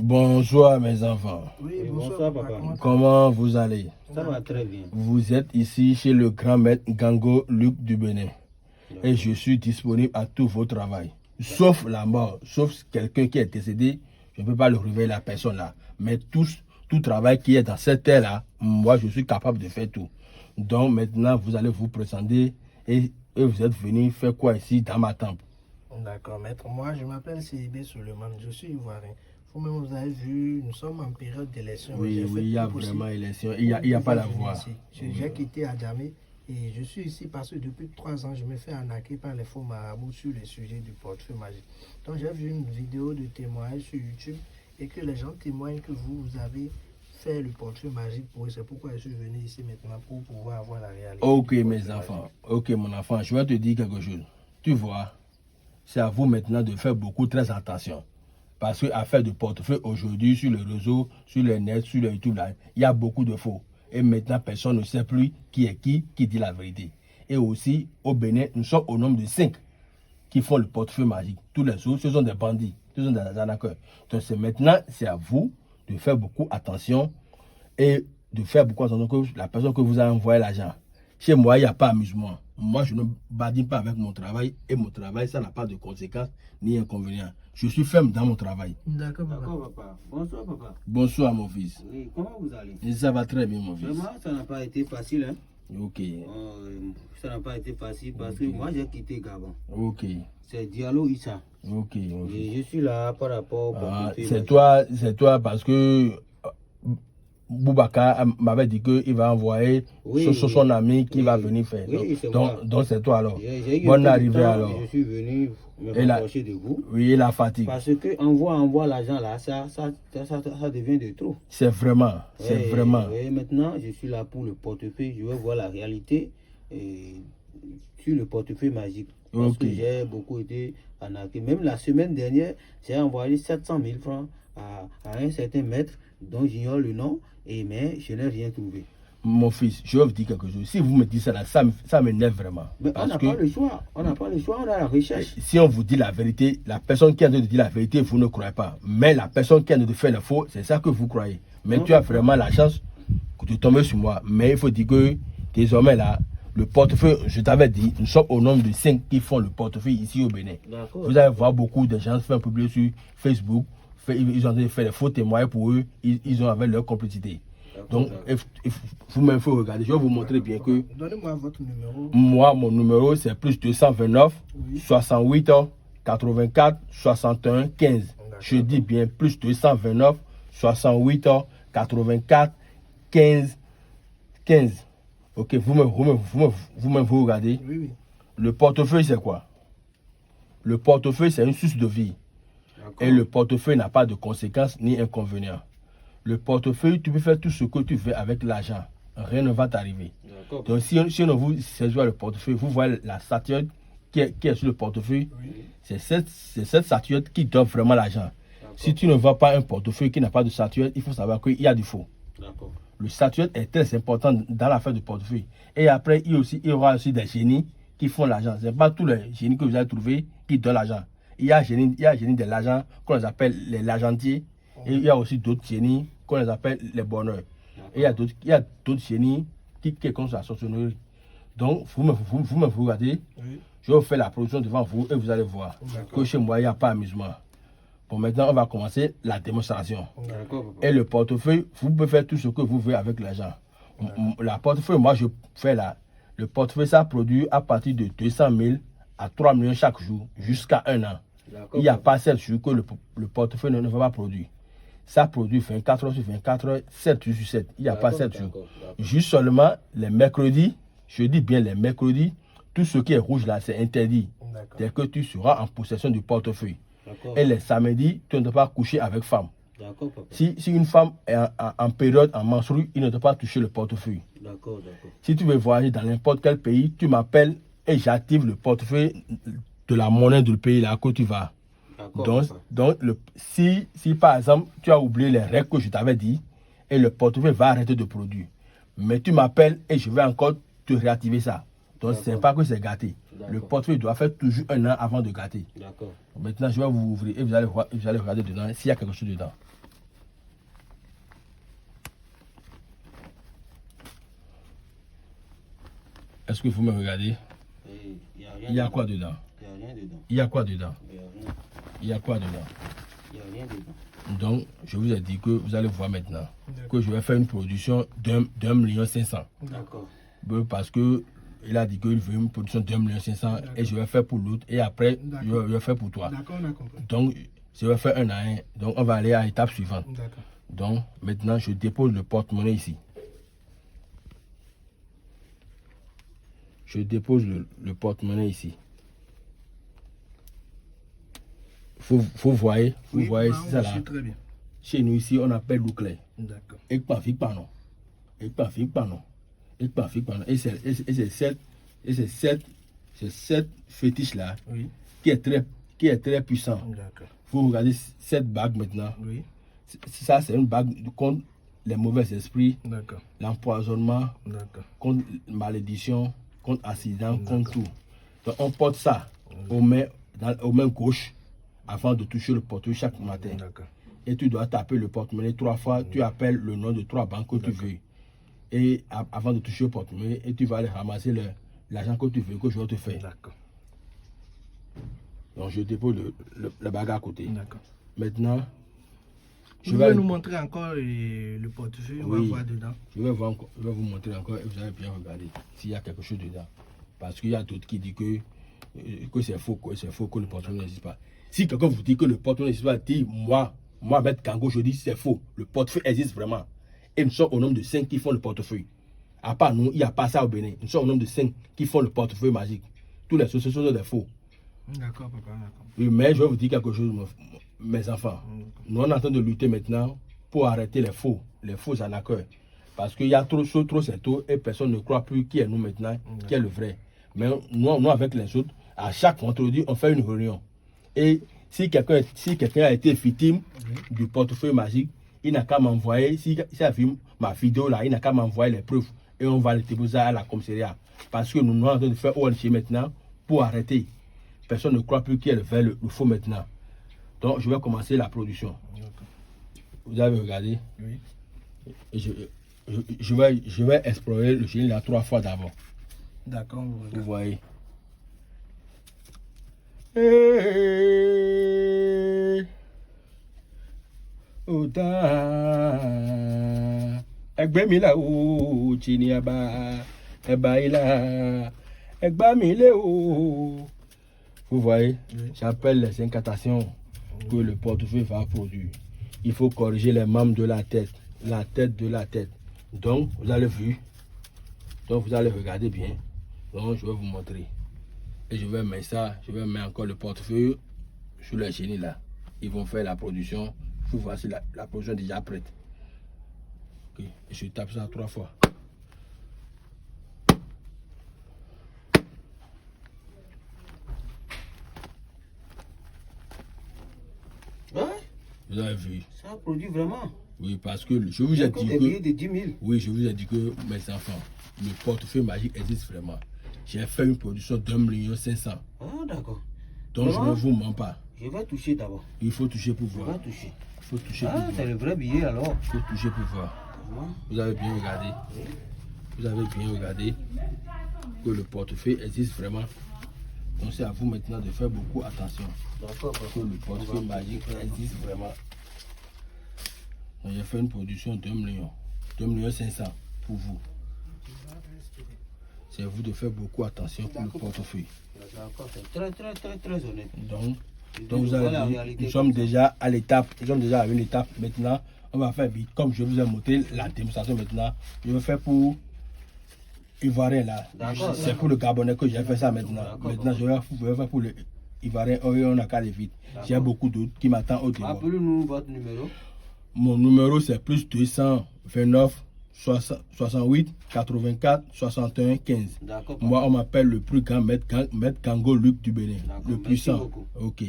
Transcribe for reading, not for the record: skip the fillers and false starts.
Bonsoir mes enfants. Oui, bonsoir papa. Comment vous allez? Ça va très bien. Vous êtes ici chez le grand maître Gango Luc du Bénin. Et je suis disponible à tout vos travail. Sauf la mort, sauf quelqu'un qui est décédé, je ne peux pas le réveiller la personne là. Mais tout travail qui est dans cette terre-là, moi je suis capable de faire tout. Donc maintenant vous allez vous présenter et vous êtes venu faire quoi ici dans ma temple? D'accord, maître. Moi, je m'appelle Sidibé Suleiman, je suis ivoirien. Vous-même, vous avez vu, nous sommes en période d'élection. Oui, il y a vraiment élection. Il n'y a pas la voix. J'ai quitté Adjamé et je suis ici parce que depuis 3 ans, je me fais arnaquer par les faux marabouts sur le sujet du portefeuille magique. Donc, j'ai vu une vidéo de témoignage sur YouTube et que les gens témoignent que vous avez fait le portefeuille magique pour eux. C'est pourquoi je suis venu ici maintenant pour pouvoir avoir la réalité. Ok, mes enfants. Ok, mon enfant, je vais te dire quelque chose. Tu vois, c'est à vous maintenant de faire beaucoup très attention. Parce qu'à faire de portefeuille aujourd'hui sur le réseau, sur le net, sur le YouTube, là, il y a beaucoup de faux. Et maintenant, personne ne sait plus qui est qui dit la vérité. Et aussi, au Bénin, nous sommes au nombre de 5 qui font le portefeuille magique. Tous les autres, ce sont des bandits, ce sont des arnaqueurs. Donc maintenant, c'est à vous de faire beaucoup attention et de faire beaucoup attention que la personne que vous avez envoyé l'argent. Chez moi, il n'y a pas amusement. Moi, je ne badine pas avec mon travail et mon travail, ça n'a pas de conséquences ni inconvénients. Je suis ferme dans mon travail. D'accord, papa. Bonsoir, papa. Bonsoir, mon fils. Oui, comment vous allez? Et ça va très bien, mon fils. Vraiment, ça n'a pas été facile, hein? Ok. Ça n'a pas été facile parce que moi, j'ai quitté Gabon. Ok. C'est Diallo Issa. Ok. Et je suis là par rapport au c'est toi parce que Boubacar m'avait dit qu'il va envoyer son ami qui va venir faire. Oui, donc c'est toi alors. Bonne arrivée alors. Je suis venu me rapprocher de vous. Oui, et la fatigue. Parce que envoie l'argent là, ça devient de trop. C'est vraiment. Et maintenant, je suis là pour le portefeuille. Je vais voir la réalité sur le portefeuille magique. Parce que j'ai beaucoup été arnaqué. Même la semaine dernière, j'ai envoyé 700 000 francs à un certain maître dont j'ignore le nom, mais je n'ai rien trouvé. Mon fils, je vais vous dire quelque chose. Si vous me dites ça, là, ça m'énerve vraiment. Mais on n'a pas le choix. On n'a pas le choix, on a la recherche. Si on vous dit la vérité, la personne qui est en train de dire la vérité, vous ne croyez pas. Mais la personne qui est en train de faire le faux, c'est ça que vous croyez. Mais tu as vraiment la chance de tomber sur moi. Mais il faut dire que désormais, là, le portefeuille, je t'avais dit, nous sommes au nombre de 5 qui font le portefeuille ici au Bénin. Vous allez voir beaucoup de gens faire publier sur Facebook. Ils ont fait des faux témoignages pour eux. Ils ont avec leur complicité. Donc, vous-même, il faut regarder. Je vais vous montrer bien que... Donnez-moi votre numéro. Moi, mon numéro, c'est plus 229 68 84 61 15. Je dis bien plus 229 68 84 15 15. Ok, vous-même, vous regardez. Oui. Le portefeuille, c'est quoi? Le portefeuille, c'est une source de vie. Et le portefeuille n'a pas de conséquences ni inconvénients. Le portefeuille, tu peux faire tout ce que tu veux avec l'argent. Rien ne va t'arriver. Donc, si on vous saisit le portefeuille, vous voyez la statuette qui est sur le portefeuille. C'est cette statuette qui donne vraiment l'argent. Si tu ne vois pas un portefeuille qui n'a pas de statuette, il faut savoir qu'il y a du faux. Le statuette est très important dans l'affaire du portefeuille. Et après, il y aura aussi des génies qui font l'argent. Ce n'est pas tous les génies que vous avez trouvés qui donnent l'argent. Il y a génie de l'argent qu'on les appelle les l'argentiers. Et il y a aussi d'autres génies qu'on les appelle les bonheurs. Et il y a d'autres génies qui sont contre la sorcellerie. Donc, vous regardez, je vais vous faire la production devant vous et vous allez voir que chez moi, il n'y a pas d'amusement. Bon, maintenant, on va commencer la démonstration. Et le portefeuille, vous pouvez faire tout ce que vous voulez avec l'argent. La portefeuille, moi, je fais là. Le portefeuille, ça produit à partir de 200 000 à 3 millions chaque jour, jusqu'à 1 an. Il n'y a pas 7 jours que le portefeuille ne va pas produire. Ça produit 24 heures sur 24 heures, 7 jours sur 7. Il n'y a pas 7 jours. Juste seulement les mercredis, je dis bien les mercredis, tout ce qui est rouge là, c'est interdit. Dès que tu seras en possession du portefeuille. Et les samedis, tu ne dois pas coucher avec femme. Si une femme est en période, en menstrue, il ne doit pas toucher le portefeuille. Si tu veux voyager dans n'importe quel pays, tu m'appelles et j'active le portefeuille de la monnaie du pays là que tu vas. Donc si par exemple, tu as oublié les règles que je t'avais dit, et le portefeuille va arrêter de produire. Mais tu m'appelles et je vais encore te réactiver ça. Donc, ce n'est pas que c'est gâté. Le portefeuille doit faire toujours 1 an avant de gâter. Maintenant, je vais vous ouvrir et vous allez regarder dedans s'il y a quelque chose dedans. Est-ce que vous me regardez? Il y a quoi dedans? Il n'y a rien dedans. Il y a quoi dedans? Il n'y a rien. Il y a quoi dedans? Il n'y a rien dedans. Donc, je vous ai dit que vous allez voir maintenant que je vais faire une production d'1,5 million. D'accord. Parce que il a dit qu'il veut une production d'1,5 million et je vais faire pour l'autre et après je vais faire pour toi. D'accord, on a compris. Donc, je vais faire un à un. Donc, on va aller à l'étape suivante. D'accord. Donc, maintenant, je dépose le porte-monnaie ici. Je dépose le porte-monnaie ici. Vous voyez, vous voyez, c'est ça là. Très bien. Chez nous ici, on appelle l'eau claire. D'accord. Et pas fixe pas non. Et pas fixe pas non. Et pas fixe pas non. Et c'est cette fétiche là Oui. qui est très puissant. D'accord. Vous regardez cette bague maintenant. Oui. Ça, c'est une bague contre les mauvais esprits, D'accord. l'empoisonnement, D'accord. contre malédiction, contre accident, contre tout. Donc, on porte ça aux mains gauches avant de toucher le portefeuille chaque matin. D'accord. Et tu dois taper le porte-monnaie 3 fois. Tu appelles le nom de 3 banques que tu veux. Et avant de toucher le porte-monnaie, et tu vas aller ramasser l'argent que tu veux, que je vais te faire. D'accord. Donc, je dépose le bague à côté. D'accord. Maintenant, Vous pouvez nous montrer encore le portefeuille, on va voir dedans. Je vais vous montrer encore et vous allez bien regarder s'il y a quelque chose dedans. Parce qu'il y a d'autres qui disent que c'est faux, que le portefeuille n'existe pas. Si quelqu'un vous dit que le portefeuille n'existe pas, dit moi avec Kango, je dis c'est faux. Le portefeuille existe vraiment. Et nous sommes au nombre de 5 qui font le portefeuille. À part nous, il n'y a pas ça au Bénin. Nous sommes au nombre de 5 qui font le portefeuille magique. Tous les autres, ce sont des faux. D'accord, papa, d'accord. Oui, mais je vais vous dire quelque chose, mes enfants. Nous, on est en train de lutter maintenant pour arrêter les faux arnaqueurs. Parce qu'il y a trop c'est tôt et personne ne croit plus qui est nous maintenant, qui est le vrai. Mais nous avec les autres, à chaque vendredi, on fait une réunion. Et si quelqu'un a été victime du portefeuille magique, il n'a qu'à m'envoyer, s'il a vu ma vidéo là, il n'a qu'à m'envoyer les preuves. Et on va les déposer à la commissariat. Parce que nous sommes en train de faire ONG maintenant pour arrêter. Personne ne croit plus qui est le vrai, le faux maintenant. Donc, je vais commencer la production. Vous avez regardé? Oui. Et je vais explorer le génie là 3 fois d'abord. D'accord, vous voyez. Vous voyez, j'appelle les incantations que le portefeuille va produire. Il faut corriger les membres de la tête de la tête. Donc, vous allez voir. Donc, vous allez regarder bien. Donc, je vais vous montrer. Et je vais mettre ça, je vais mettre encore le portefeuille sur les génies là. Ils vont faire la production. Vous voyez la production déjà prête. Ok, et je tape ça 3 fois. Vous avez vu? Ça produit vraiment. Oui, parce que je vous ai dit que... de 10 000. Oui, je vous ai dit que, mes enfants, le portefeuille magique existe vraiment. J'ai fait une production d'1,5 million. Ah, d'accord. Donc, je ne vous mens pas. Je vais toucher d'abord. Il faut toucher pour voir. Je vais toucher. Il faut toucher pour Ah, voir. c'est le vrai billet alors. Il faut toucher pour voir. Vous avez bien regardé. Vous avez bien regardé que le portefeuille existe vraiment. Donc, c'est à vous maintenant de faire beaucoup attention. D'accord, Que le portefeuille magique existe vraiment. J'ai fait une production d'1 million. 2,5 millions pour vous. C'est à vous de faire beaucoup attention pour le portefeuille. D'accord, c'est très honnête. Donc vous avez vu, nous sommes déjà à l'étape, nous sommes déjà à une étape. Maintenant, on va faire vite. Comme je vous ai montré la démonstration maintenant, je vais faire pour Ivoirien là. C'est pour le Gabonais que j'ai fait ça maintenant. Maintenant, je vais faire pour le Ivoirien. On a qu'à aller vite. J'ai beaucoup d'autres qui m'attendent au début. Appelez-nous votre numéro. Mon numéro c'est plus 229 68 84 61 15. Moi, on m'appelle le plus grand maître Kango Luc du Bénin. Le puissant. Ok.